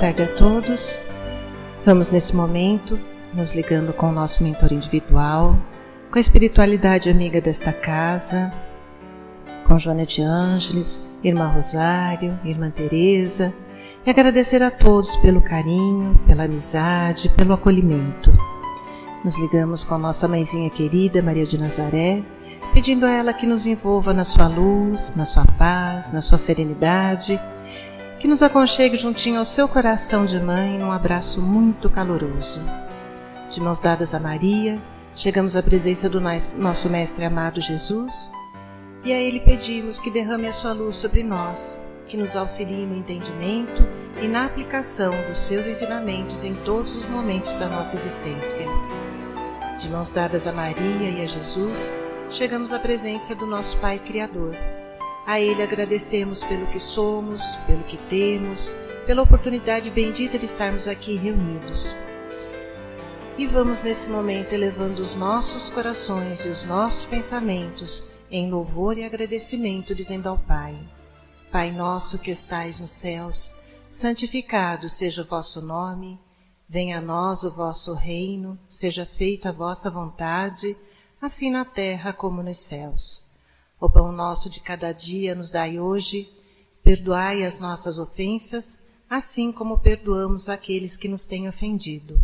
tarde a todos. Vamos nesse momento nos ligando com o nosso mentor individual, com a espiritualidade amiga desta casa, com Joana de Ângeles, Irmã Rosário, Irmã Teresa, e agradecer a todos pelo carinho, pela amizade, pelo acolhimento. Nos ligamos com nossa mãezinha querida, Maria de Nazaré, pedindo a ela que nos envolva na sua luz, na sua paz, na sua serenidade, que nos aconchegue juntinho ao seu coração de mãe num abraço muito caloroso. De mãos dadas a Maria, chegamos à presença do nosso Mestre amado Jesus, e a Ele pedimos que derrame a sua luz sobre nós, que nos auxilie no entendimento e na aplicação dos seus ensinamentos em todos os momentos da nossa existência. De mãos dadas a Maria e a Jesus, chegamos à presença do nosso Pai Criador. A Ele agradecemos pelo que somos, pelo que temos, pela oportunidade bendita de estarmos aqui reunidos. E vamos nesse momento elevando os nossos corações e os nossos pensamentos em louvor e agradecimento, dizendo ao Pai: Pai nosso que estais nos céus, santificado seja o vosso nome, venha a nós o vosso reino, seja feita a vossa vontade, assim na terra como nos céus. O pão nosso de cada dia nos dai hoje, perdoai as nossas ofensas, assim como perdoamos aqueles que nos têm ofendido.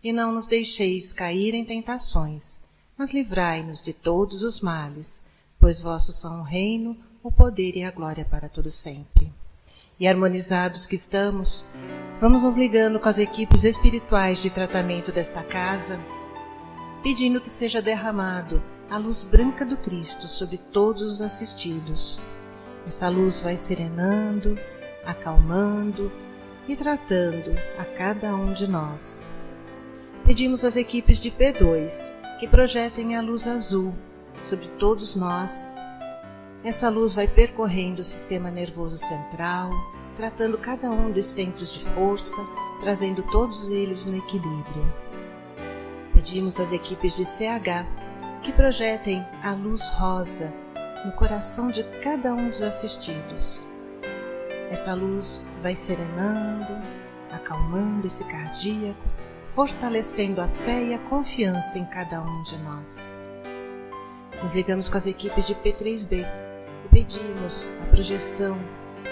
E não nos deixeis cair em tentações, mas livrai-nos de todos os males, pois vossos são o reino, o poder e a glória para todo sempre. E harmonizados que estamos, vamos nos ligando com as equipes espirituais de tratamento desta casa, pedindo que seja derramado a luz branca do Cristo sobre todos os assistidos. Essa luz vai serenando, acalmando e tratando a cada um de nós. Pedimos às equipes de P2 que projetem a luz azul sobre todos nós. Essa luz vai percorrendo o sistema nervoso central, tratando cada um dos centros de força, trazendo todos eles no equilíbrio. Pedimos às equipes de CH que projetem a luz rosa no coração de cada um dos assistidos. Essa luz vai serenando, acalmando esse cardíaco, fortalecendo a fé e a confiança em cada um de nós. Nos ligamos com as equipes de P3B e pedimos a projeção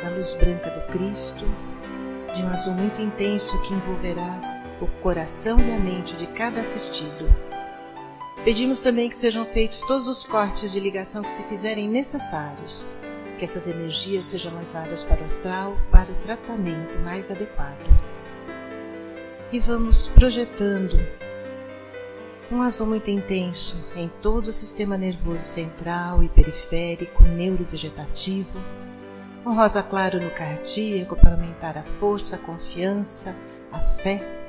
da luz branca do Cristo, de um azul muito intenso que envolverá o coração e a mente de cada assistido. Pedimos também que sejam feitos todos os cortes de ligação que se fizerem necessários, que essas energias sejam levadas para o astral para o tratamento mais adequado. E vamos projetando um azul muito intenso em todo o sistema nervoso central e periférico, neurovegetativo, um rosa claro no cardíaco para aumentar a força, a confiança, a fé,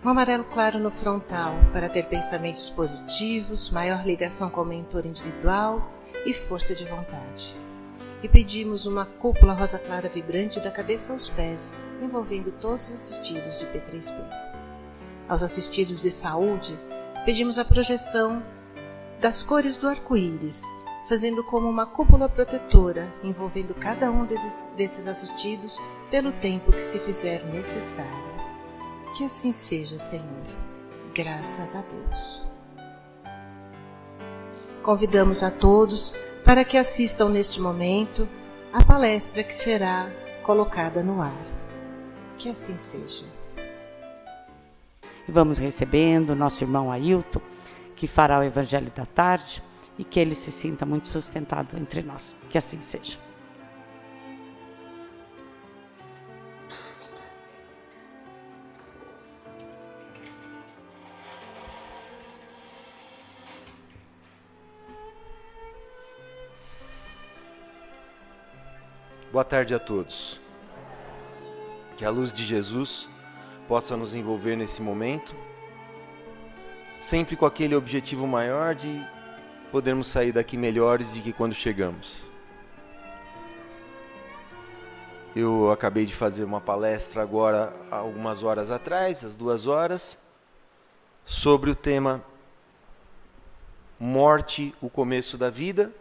um amarelo claro no frontal para ter pensamentos positivos, maior ligação com o mentor individual e força de vontade. E pedimos uma cúpula rosa clara vibrante da cabeça aos pés, envolvendo todos os assistidos de P3B. Aos assistidos de saúde, pedimos a projeção das cores do arco-íris, fazendo como uma cúpula protetora, envolvendo cada um desses assistidos pelo tempo que se fizer necessário. Que assim seja, Senhor. Graças a Deus. Convidamos a todos para que assistam neste momento a palestra que será colocada no ar. Que assim seja. Vamos recebendo o nosso irmão Ailton, que fará o Evangelho da Tarde, e que ele se sinta muito sustentado entre nós. Que assim seja. Boa tarde a todos. Que a luz de Jesus possa nos envolver nesse momento, sempre com aquele objetivo maior de podermos sair daqui melhores do que quando chegamos. Eu acabei de fazer uma palestra agora, algumas horas atrás, às 2 horas, sobre o tema Morte, o começo da vida.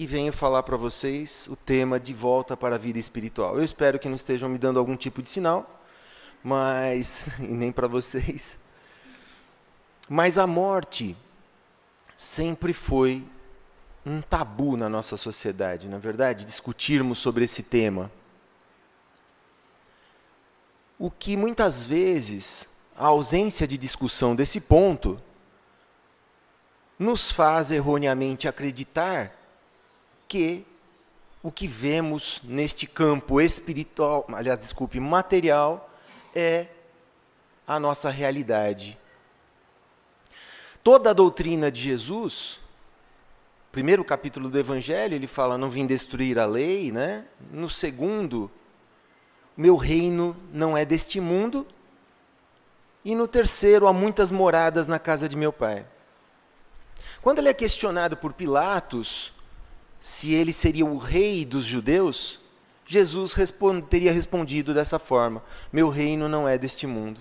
e venho falar para vocês o tema de volta para a vida espiritual. Eu espero que não estejam me dando algum tipo de sinal, mas e nem para vocês. Mas a morte sempre foi um tabu na nossa sociedade, na verdade, discutirmos sobre esse tema. O que muitas vezes a ausência de discussão desse ponto nos faz erroneamente acreditar que o que vemos neste campo espiritual, material, é a nossa realidade. Toda a doutrina de Jesus, primeiro capítulo do Evangelho, ele fala, não vim destruir a lei, né? No segundo, meu reino não é deste mundo. E no terceiro, há muitas moradas na casa de meu pai. Quando ele é questionado por Pilatos, se ele seria o rei dos judeus, Jesus teria respondido dessa forma, meu reino não é deste mundo.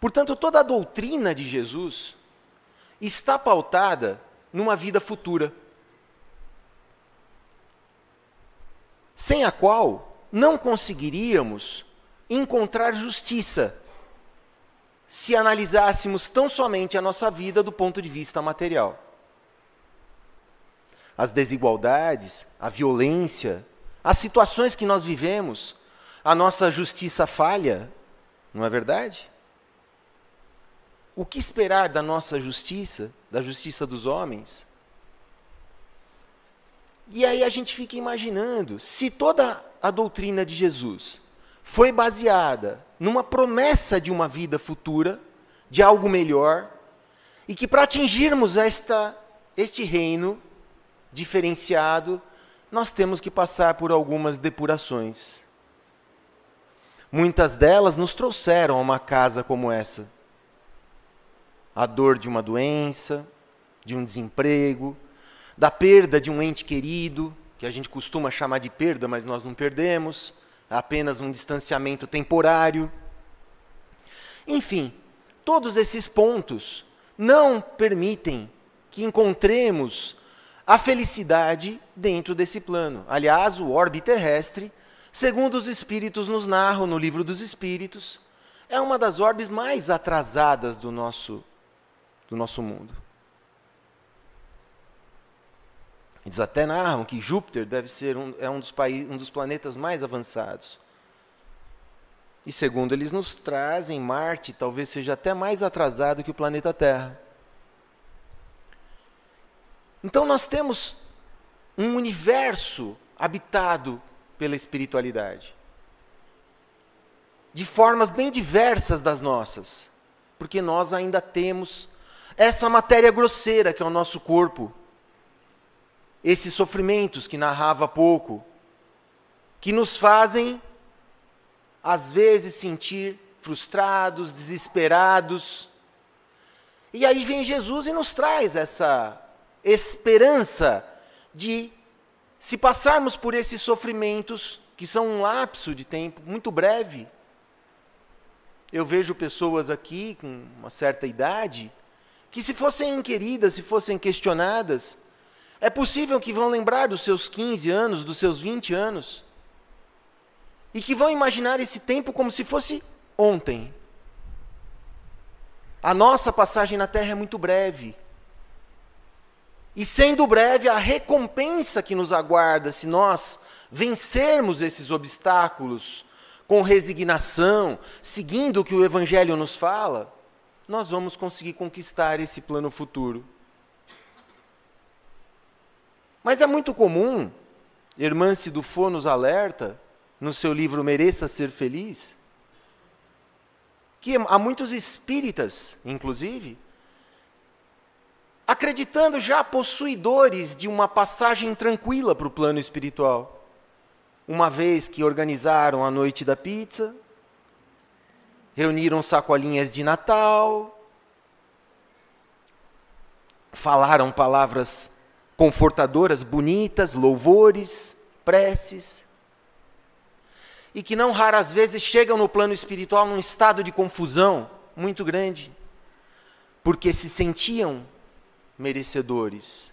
Portanto, toda a doutrina de Jesus está pautada numa vida futura, sem a qual não conseguiríamos encontrar justiça se analisássemos tão somente a nossa vida do ponto de vista material. As desigualdades, a violência, as situações que nós vivemos, a nossa justiça falha, não é verdade? O que esperar da nossa justiça, da justiça dos homens? E aí a gente fica imaginando, se toda a doutrina de Jesus foi baseada numa promessa de uma vida futura, de algo melhor, e que para atingirmos este reino diferenciado, nós temos que passar por algumas depurações. Muitas delas nos trouxeram a uma casa como essa. A dor de uma doença, de um desemprego, da perda de um ente querido, que a gente costuma chamar de perda, mas nós não perdemos, é apenas um distanciamento temporário. Enfim, todos esses pontos não permitem que encontremos a felicidade dentro desse plano. Aliás, o orbe terrestre, segundo os Espíritos nos narram no Livro dos Espíritos, é uma das orbes mais atrasadas do nosso mundo. Eles até narram que Júpiter deve ser um dos planetas mais avançados. E segundo eles nos trazem, Marte talvez seja até mais atrasado que o planeta Terra. Então nós temos um universo habitado pela espiritualidade. De formas bem diversas das nossas. Porque nós ainda temos essa matéria grosseira que é o nosso corpo. Esses sofrimentos que narrava há pouco, que nos fazem, às vezes, sentir frustrados, desesperados. E aí vem Jesus e nos traz essa esperança de, se passarmos por esses sofrimentos, que são um lapso de tempo muito breve. Eu vejo pessoas aqui com uma certa idade, que se fossem inquiridas, se fossem questionadas, é possível que vão lembrar dos seus 15 anos, dos seus 20 anos, e que vão imaginar esse tempo como se fosse ontem. A nossa passagem na Terra é muito breve. E sendo breve, a recompensa que nos aguarda, se nós vencermos esses obstáculos com resignação, seguindo o que o Evangelho nos fala, nós vamos conseguir conquistar esse plano futuro. Mas é muito comum, Hermance Dufaux nos alerta, no seu livro Mereça Ser Feliz, que há muitos espíritas, inclusive, acreditando já possuidores de uma passagem tranquila para o plano espiritual. Uma vez que organizaram a noite da pizza, reuniram sacolinhas de Natal, falaram palavras confortadoras, bonitas, louvores, preces, e que não raras vezes chegam no plano espiritual num estado de confusão muito grande, porque se sentiam merecedores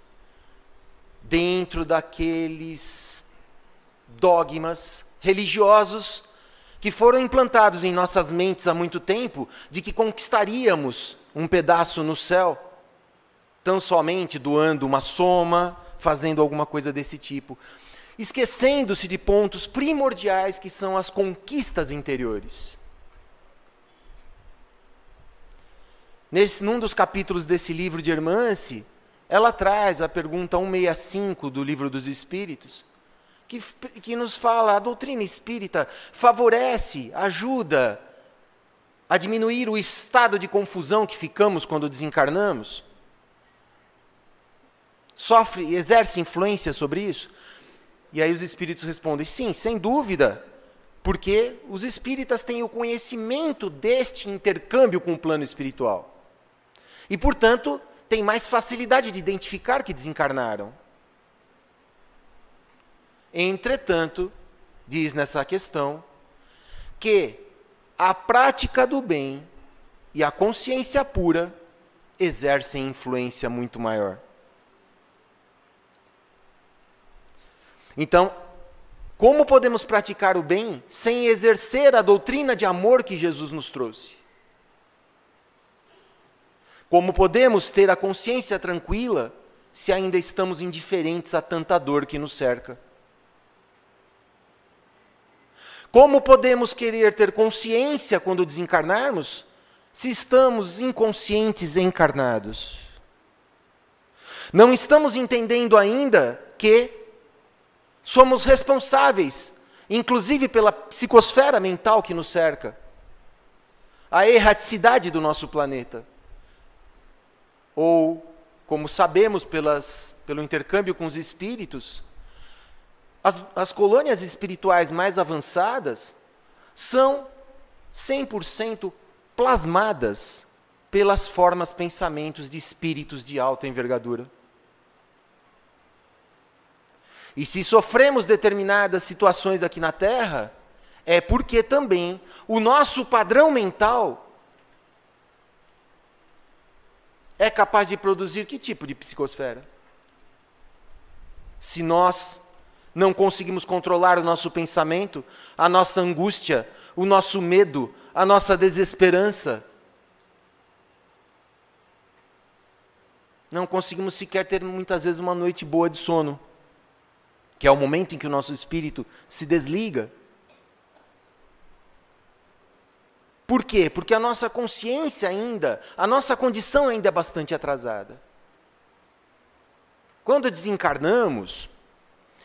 dentro daqueles dogmas religiosos que foram implantados em nossas mentes há muito tempo, de que conquistaríamos um pedaço no céu, tão somente doando uma soma, fazendo alguma coisa desse tipo, esquecendo-se de pontos primordiais que são as conquistas interiores. Num dos capítulos desse livro de Hermance, ela traz a pergunta 165 do Livro dos Espíritos, que nos fala: a doutrina espírita favorece, ajuda a diminuir o estado de confusão que ficamos quando desencarnamos? Exerce influência sobre isso? E aí os espíritos respondem: sim, sem dúvida, porque os espíritas têm o conhecimento deste intercâmbio com o plano espiritual. E, portanto, têm mais facilidade de identificar que desencarnaram. Entretanto, diz nessa questão, que a prática do bem e a consciência pura exercem influência muito maior. Então, como podemos praticar o bem sem exercer a doutrina de amor que Jesus nos trouxe? Como podemos ter a consciência tranquila se ainda estamos indiferentes a tanta dor que nos cerca? Como podemos querer ter consciência quando desencarnarmos se estamos inconscientes encarnados? Não estamos entendendo ainda que somos responsáveis, inclusive pela psicosfera mental que nos cerca, a erraticidade do nosso planeta. Ou, como sabemos pelo intercâmbio com os espíritos, as colônias espirituais mais avançadas são 100% plasmadas pelas formas pensamentos de espíritos de alta envergadura. E se sofremos determinadas situações aqui na Terra, é porque também o nosso padrão mental é capaz de produzir que tipo de psicosfera? Se nós não conseguimos controlar o nosso pensamento, a nossa angústia, o nosso medo, a nossa desesperança, não conseguimos sequer ter muitas vezes uma noite boa de sono, que é o momento em que o nosso espírito se desliga. Por quê? Porque a nossa consciência ainda, a nossa condição ainda é bastante atrasada. Quando desencarnamos,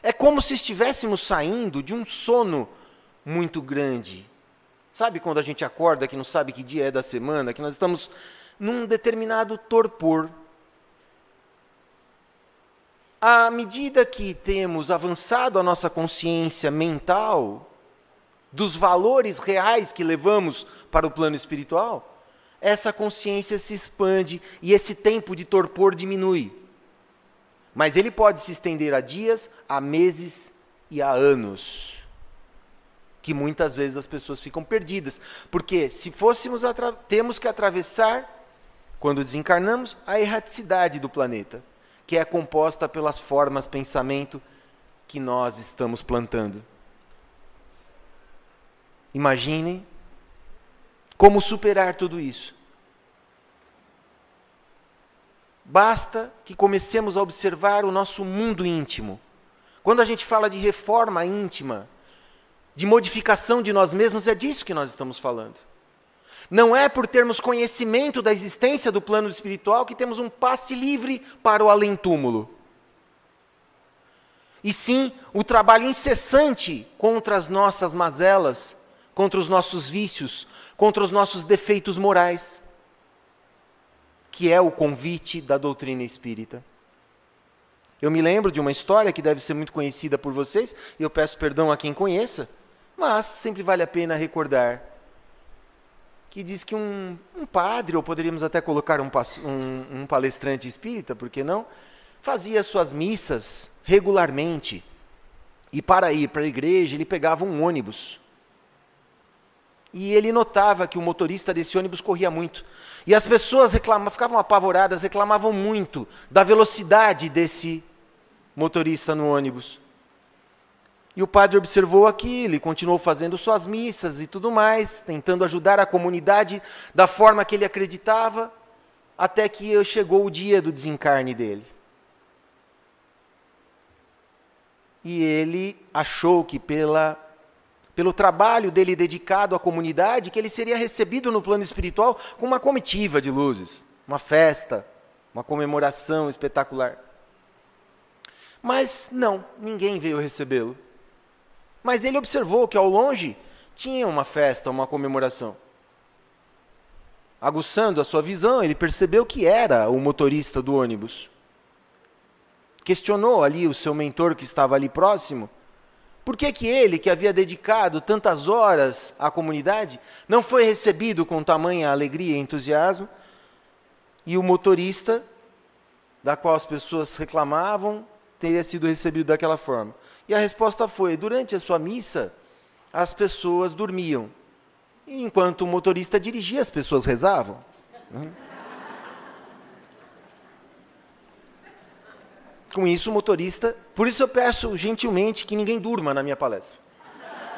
é como se estivéssemos saindo de um sono muito grande. Sabe quando a gente acorda que não sabe que dia é da semana, que nós estamos num determinado torpor. À medida que temos avançado a nossa consciência mental, dos valores reais que levamos para o plano espiritual, essa consciência se expande e esse tempo de torpor diminui. Mas ele pode se estender a dias, a meses e a anos. Que muitas vezes as pessoas ficam perdidas. Porque se fôssemos temos que atravessar, quando desencarnamos, a erraticidade do planeta, que é composta pelas formas pensamento que nós estamos plantando. Imaginem como superar tudo isso. Basta que comecemos a observar o nosso mundo íntimo. Quando a gente fala de reforma íntima, de modificação de nós mesmos, é disso que nós estamos falando. Não é por termos conhecimento da existência do plano espiritual que temos um passe livre para o além-túmulo. E sim, o trabalho incessante contra as nossas mazelas, contra os nossos vícios, contra os nossos defeitos morais, que é o convite da doutrina espírita. Eu me lembro de uma história que deve ser muito conhecida por vocês, e eu peço perdão a quem conheça, mas sempre vale a pena recordar, que diz que um padre, ou poderíamos até colocar um palestrante espírita, por que não, fazia suas missas regularmente, e para ir para a igreja ele pegava um ônibus. E ele notava que o motorista desse ônibus corria muito. E as pessoas ficavam apavoradas, reclamavam muito da velocidade desse motorista no ônibus. E o padre observou aquilo e continuou fazendo suas missas e tudo mais, tentando ajudar a comunidade da forma que ele acreditava, até que chegou o dia do desencarne dele. E ele achou que pelo trabalho dele dedicado à comunidade, que ele seria recebido no plano espiritual com uma comitiva de luzes, uma festa, uma comemoração espetacular. Mas não, ninguém veio recebê-lo. Mas ele observou que ao longe tinha uma festa, uma comemoração. Aguçando a sua visão, ele percebeu que era o motorista do ônibus. Questionou ali o seu mentor que estava ali próximo, por que ele, que havia dedicado tantas horas à comunidade, não foi recebido com tamanha alegria e entusiasmo, e o motorista, da qual as pessoas reclamavam, teria sido recebido daquela forma. E a resposta foi: durante a sua missa, as pessoas dormiam. E enquanto o motorista dirigia, as pessoas rezavam. Com isso, o motorista... Por isso eu peço gentilmente que ninguém durma na minha palestra.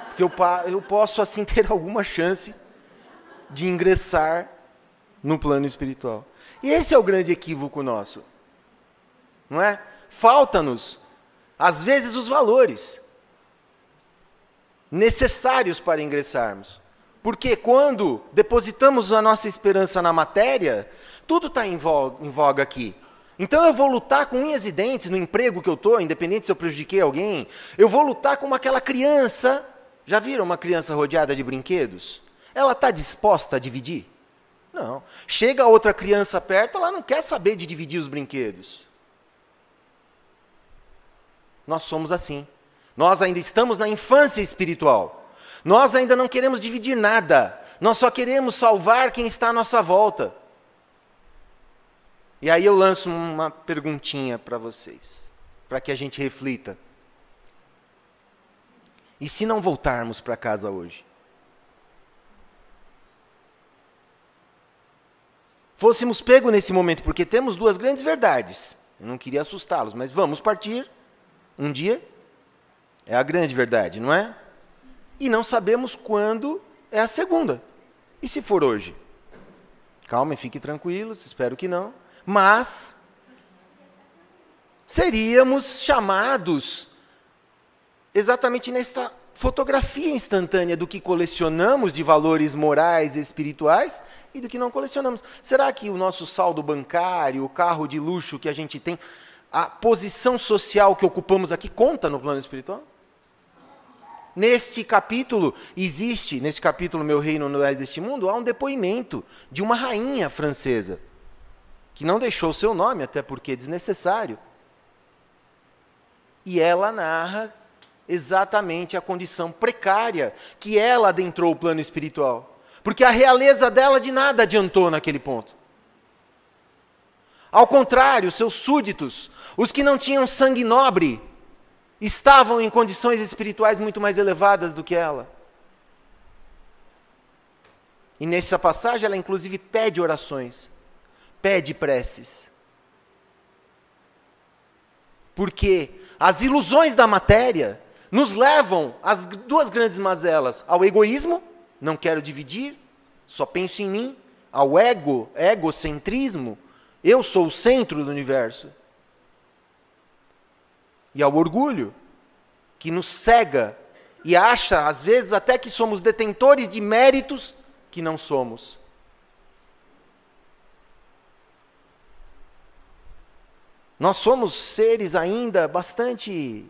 Porque eu posso, assim, ter alguma chance de ingressar no plano espiritual. E esse é o grande equívoco nosso. Não é? Falta-nos, às vezes, os valores necessários para ingressarmos. Porque quando depositamos a nossa esperança na matéria, tudo está em voga aqui. Então eu vou lutar com unhas e dentes no emprego que eu estou, independente se eu prejudiquei alguém. Eu vou lutar como aquela criança. Já viram uma criança rodeada de brinquedos? Ela está disposta a dividir? Não. Chega outra criança perto, ela não quer saber de dividir os brinquedos. Nós somos assim. Nós ainda estamos na infância espiritual. Nós ainda não queremos dividir nada. Nós só queremos salvar quem está à nossa volta. E aí eu lanço uma perguntinha para vocês, para que a gente reflita. E se não voltarmos para casa hoje? Fôssemos pegos nesse momento, porque temos duas grandes verdades. Eu não queria assustá-los, mas vamos partir um dia. É a grande verdade, não é? E não sabemos quando é a segunda. E se for hoje? Calma, fiquem tranquilos, espero que não. Mas seríamos chamados exatamente nesta fotografia instantânea do que colecionamos de valores morais e espirituais e do que não colecionamos. Será que o nosso saldo bancário, o carro de luxo que a gente tem, a posição social que ocupamos aqui conta no plano espiritual? Neste capítulo, nesse capítulo Meu Reino não é deste mundo, há um depoimento de uma rainha francesa, que não deixou seu nome, até porque é desnecessário. E ela narra exatamente a condição precária que ela adentrou o plano espiritual. Porque a realeza dela de nada adiantou naquele ponto. Ao contrário, seus súditos, os que não tinham sangue nobre, estavam em condições espirituais muito mais elevadas do que ela. E nessa passagem ela inclusive pede orações. Pede preces. Porque as ilusões da matéria nos levam às duas grandes mazelas. Ao egoísmo, não quero dividir, só penso em mim. Ao egocentrismo, eu sou o centro do universo. E ao orgulho, que nos cega e acha, às vezes, até que somos detentores de méritos que não somos. Nós somos seres ainda bastante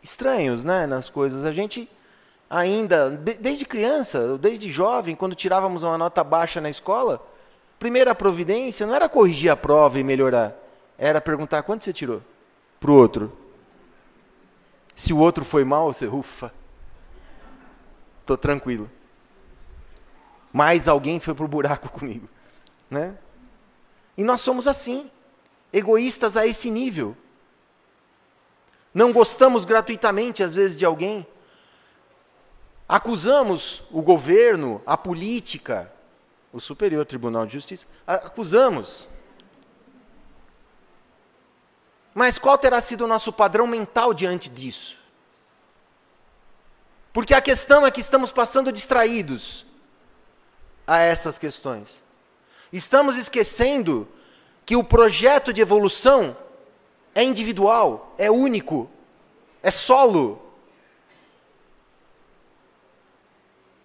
estranhos, né, nas coisas. A gente ainda, desde criança, desde jovem, quando tirávamos uma nota baixa na escola, primeira providência não era corrigir a prova e melhorar. Era perguntar quanto você tirou para o outro. Se o outro foi mal, você, ufa, estou tranquilo. Mais alguém foi para o buraco comigo, né? E nós somos assim. Egoístas a esse nível. Não gostamos gratuitamente, às vezes, de alguém. Acusamos o governo, a política, o Superior Tribunal de Justiça. Acusamos. Mas qual terá sido o nosso padrão mental diante disso? Porque a questão é que estamos passando distraídos a essas questões. Estamos esquecendo que o projeto de evolução é individual, é único, é solo.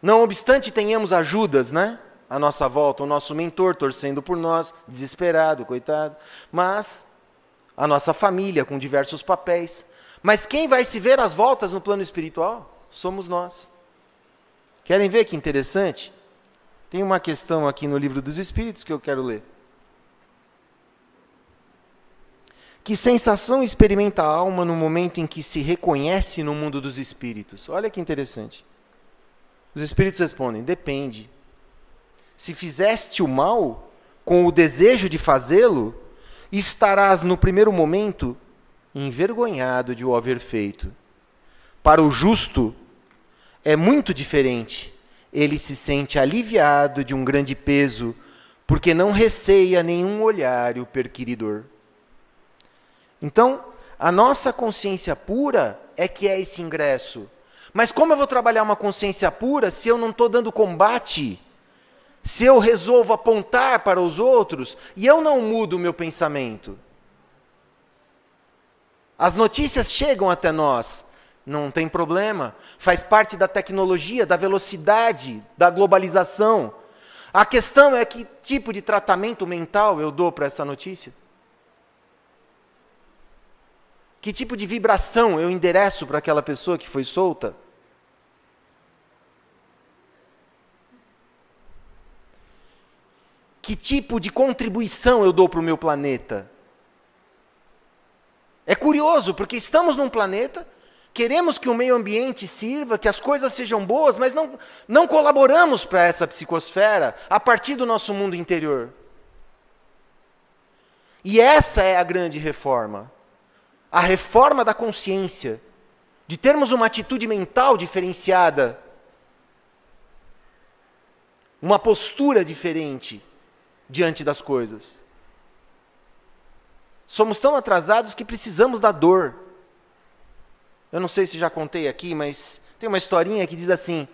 Não obstante tenhamos ajudas, né? À nossa volta, o nosso mentor torcendo por nós, desesperado, coitado. Mas a nossa família com diversos papéis. Mas quem vai se ver às voltas no plano espiritual? Somos nós. Querem ver que interessante? Tem uma questão aqui no Livro dos Espíritos que eu quero ler. Que sensação experimenta a alma no momento em que se reconhece no mundo dos espíritos? Olha que interessante. Os espíritos respondem: depende. Se fizeste o mal com o desejo de fazê-lo, estarás no primeiro momento envergonhado de o haver feito. Para o justo é muito diferente. Ele se sente aliviado de um grande peso, porque não receia nenhum olhar o perquiridor. Então, a nossa consciência pura é que é esse ingresso. Mas como eu vou trabalhar uma consciência pura se eu não estou dando combate? Se eu resolvo apontar para os outros e eu não mudo o meu pensamento? As notícias chegam até nós, não tem problema, faz parte da tecnologia, da velocidade, da globalização. A questão é que tipo de tratamento mental eu dou para essa notícia? Que tipo de vibração eu endereço para aquela pessoa que foi solta? Que tipo de contribuição eu dou para o meu planeta? É curioso, porque estamos num planeta, queremos que o meio ambiente sirva, que as coisas sejam boas, mas não colaboramos para essa psicosfera a partir do nosso mundo interior. E essa é a grande reforma. A reforma da consciência, de termos uma atitude mental diferenciada, uma postura diferente diante das coisas. Somos tão atrasados que precisamos da dor. Eu não sei se já contei aqui, mas tem uma historinha que diz assim: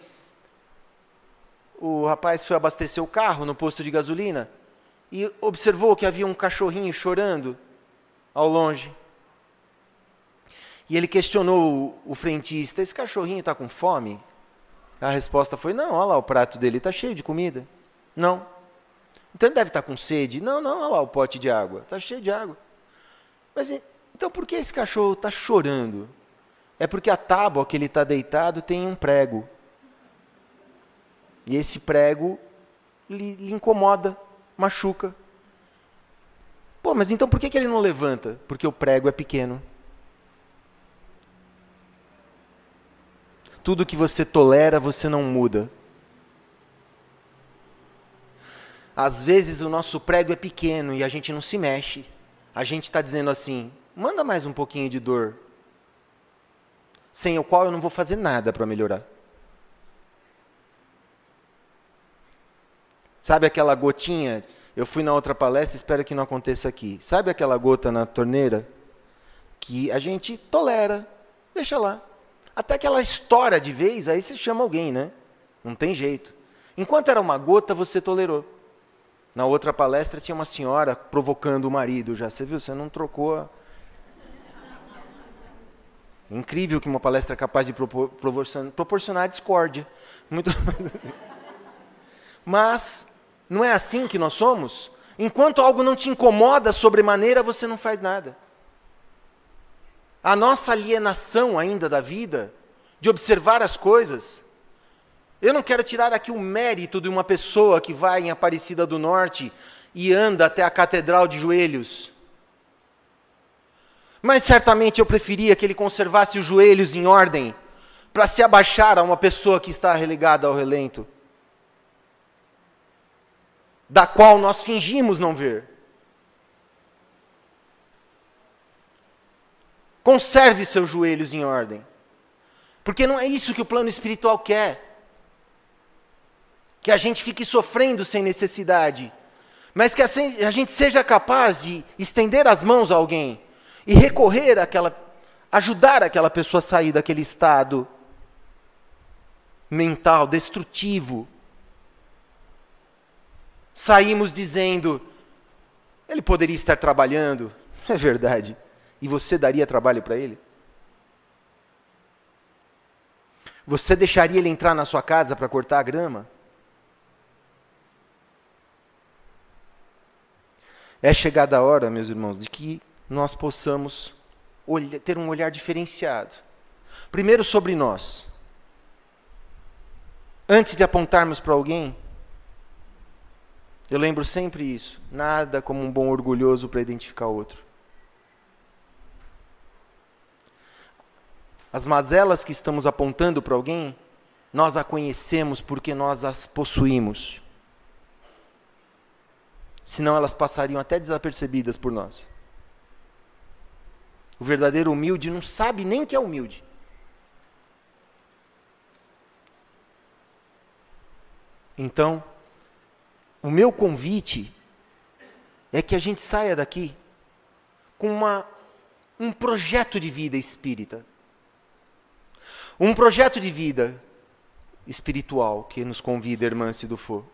o rapaz foi abastecer o carro no posto de gasolina e observou que havia um cachorrinho chorando ao longe. E ele questionou o frentista: esse cachorrinho está com fome? A resposta foi: não, olha lá o prato dele, está cheio de comida. Não. Então ele deve estar com sede. Não, olha lá o pote de água, está cheio de água. Mas então por que esse cachorro está chorando? É porque a tábua que ele está deitado tem um prego. E esse prego lhe incomoda, machuca. Pô, mas então por que ele não levanta? Porque o prego é pequeno. Tudo que você tolera, você não muda. Às vezes o nosso prego é pequeno e a gente não se mexe. A gente está dizendo assim: manda mais um pouquinho de dor, sem o qual eu não vou fazer nada para melhorar. Sabe aquela gotinha? Eu fui na outra palestra, espero que não aconteça aqui. Sabe aquela gota na torneira? Que a gente tolera, deixa lá. Até que ela estoura de vez, aí você chama alguém, né? Não tem jeito. Enquanto era uma gota, você tolerou. Na outra palestra tinha uma senhora provocando o marido já. Você viu? Você não trocou a... Incrível que uma palestra é capaz de proporcionar discórdia. Muito... Mas não é assim que nós somos? Enquanto algo não te incomoda sobremaneira, você não faz nada. A nossa alienação ainda da vida, de observar as coisas. Eu não quero tirar aqui o mérito de uma pessoa que vai em Aparecida do Norte e anda até a Catedral de joelhos. Mas certamente eu preferia que ele conservasse os joelhos em ordem para se abaixar a uma pessoa que está relegada ao relento, da qual nós fingimos não ver. Conserve seus joelhos em ordem. Porque não é isso que o plano espiritual quer. Que a gente fique sofrendo sem necessidade. Mas que a gente seja capaz de estender as mãos a alguém. e recorrer ajudar aquela pessoa a sair daquele estado mental destrutivo. Saímos dizendo, ele poderia estar trabalhando, é verdade, e você daria trabalho para ele? Você deixaria ele entrar na sua casa para cortar a grama? É chegada a hora, meus irmãos, de que nós possamos ter um olhar diferenciado. Primeiro sobre nós. Antes de apontarmos para alguém, eu lembro sempre isso. Nada como um bom orgulhoso para identificar outro. As mazelas que estamos apontando para alguém, nós a conhecemos porque nós as possuímos. Senão elas passariam até desapercebidas por nós. O verdadeiro humilde não sabe nem que é humilde. Então, o meu convite é que a gente saia daqui com um projeto de vida espírita. Um projeto de vida espiritual que nos convida, irmã Sidufo,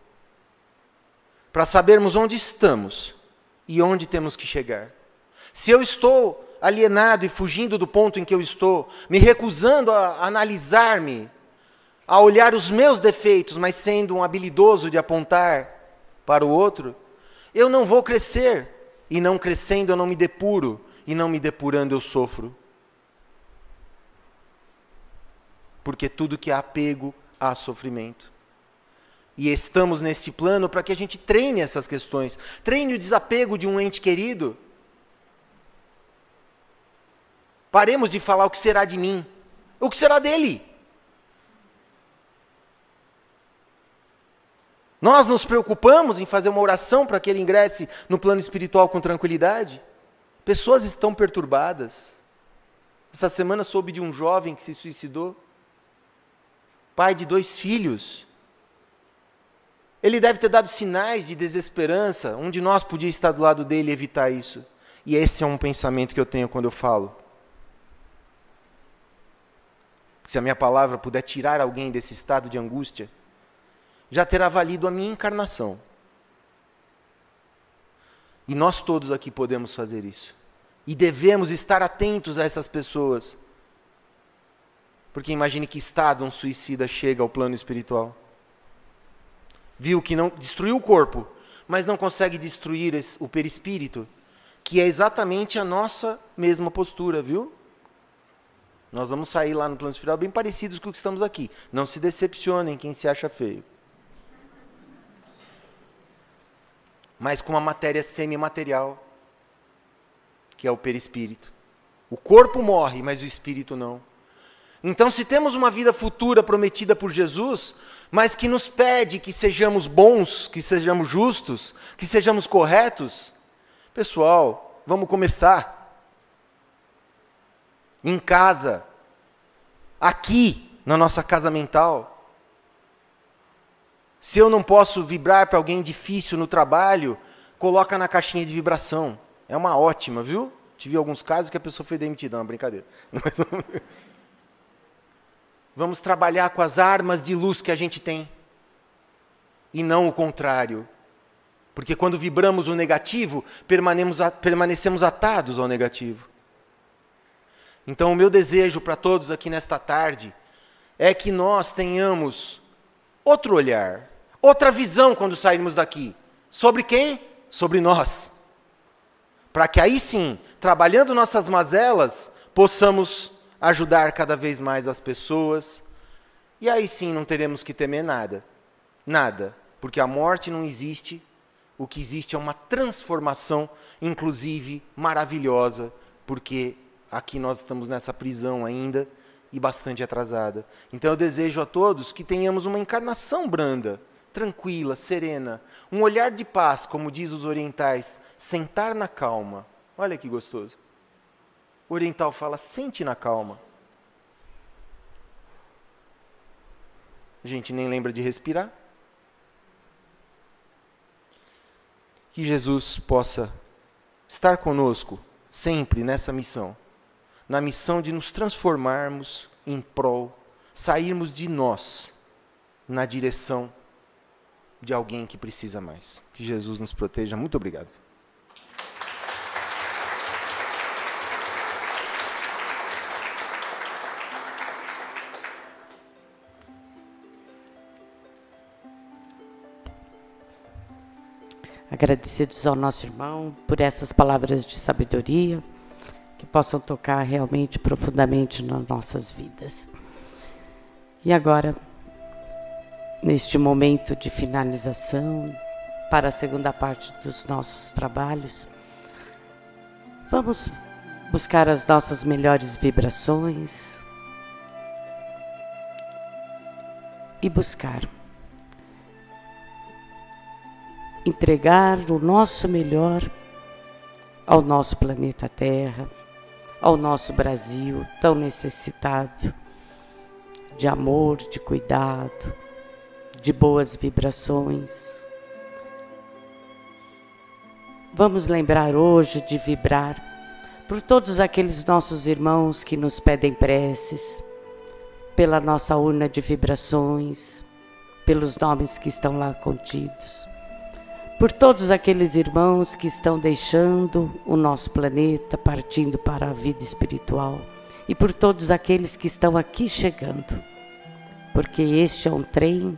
para sabermos onde estamos e onde temos que chegar. Se eu estou alienado e fugindo do ponto em que eu estou, me recusando a analisar-me, a olhar os meus defeitos, mas sendo um habilidoso de apontar para o outro, eu não vou crescer. E não crescendo eu não me depuro, e não me depurando eu sofro. Porque tudo que há apego, há sofrimento. E estamos neste plano para que a gente treine essas questões. Treine o desapego de um ente querido. Paremos de falar o que será de mim. O que será dele? Nós nos preocupamos em fazer uma oração para que ele ingresse no plano espiritual com tranquilidade. Pessoas estão perturbadas. Essa semana soube de um jovem que se suicidou. Pai de 2 filhos. Ele deve ter dado sinais de desesperança. Um de nós podia estar do lado dele e evitar isso. E esse é um pensamento que eu tenho quando eu falo. Se a minha palavra puder tirar alguém desse estado de angústia, já terá valido a minha encarnação. E nós todos aqui podemos fazer isso. E devemos estar atentos a essas pessoas. Porque imagine que estado um suicida chega ao plano espiritual. Viu que não destruiu o corpo, mas não consegue destruir o perispírito, que é exatamente a nossa mesma postura, viu? Nós vamos sair lá no plano espiritual bem parecidos com o que estamos aqui. Não se decepcionem quem se acha feio. Mas com uma matéria semimaterial, que é o perispírito. O corpo morre, mas o espírito não. Então, se temos uma vida futura prometida por Jesus, mas que nos pede que sejamos bons, que sejamos justos, que sejamos corretos, pessoal, vamos começar. Em casa, aqui, na nossa casa mental. Se eu não posso vibrar para alguém difícil no trabalho, coloca na caixinha de vibração. É uma ótima, viu? Tive alguns casos que a pessoa foi demitida, não, brincadeira. Mas, vamos trabalhar com as armas de luz que a gente tem. E não o contrário. Porque quando vibramos o negativo, permanecemos atados ao negativo. Então o meu desejo para todos aqui nesta tarde é que nós tenhamos outro olhar, outra visão quando sairmos daqui. Sobre quem? Sobre nós. Para que aí sim, trabalhando nossas mazelas, possamos ajudar cada vez mais as pessoas. E aí sim não teremos que temer nada. Nada. Porque a morte não existe. O que existe é uma transformação, inclusive maravilhosa, porque aqui nós estamos nessa prisão ainda e bastante atrasada. Então eu desejo a todos que tenhamos uma encarnação branda, tranquila, serena, um olhar de paz, como diz os orientais, sentar na calma. Olha que gostoso. O oriental fala, sente na calma. A gente nem lembra de respirar. Que Jesus possa estar conosco sempre nessa missão, na missão de nos transformarmos em prol, sairmos de nós na direção de alguém que precisa mais. Que Jesus nos proteja. Muito obrigado. Agradecidos ao nosso irmão por essas palavras de sabedoria, que possam tocar realmente profundamente nas nossas vidas. E agora, neste momento de finalização, para a segunda parte dos nossos trabalhos, vamos buscar as nossas melhores vibrações e buscar entregar o nosso melhor ao nosso planeta Terra, ao nosso Brasil tão necessitado de amor, de cuidado, de boas vibrações. Vamos lembrar hoje de vibrar por todos aqueles nossos irmãos que nos pedem preces, pela nossa urna de vibrações, pelos nomes que estão lá contidos, por todos aqueles irmãos que estão deixando o nosso planeta, partindo para a vida espiritual, e por todos aqueles que estão aqui chegando, porque este é um trem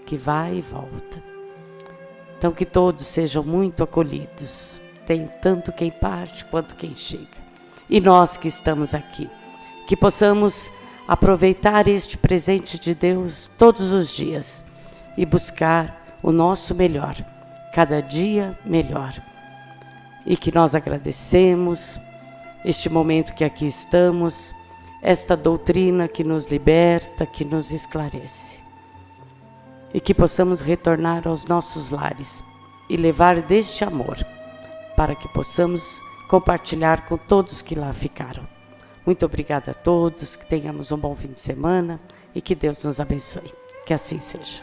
que vai e volta. Então que todos sejam muito acolhidos, tem tanto quem parte quanto quem chega. E nós que estamos aqui, que possamos aproveitar este presente de Deus todos os dias e buscar o nosso melhor, cada dia melhor. E que nós agradecemos este momento que aqui estamos, esta doutrina que nos liberta, que nos esclarece. E que possamos retornar aos nossos lares e levar deste amor, para que possamos compartilhar com todos que lá ficaram. Muito obrigada a todos, que tenhamos um bom fim de semana e que Deus nos abençoe. Que assim seja.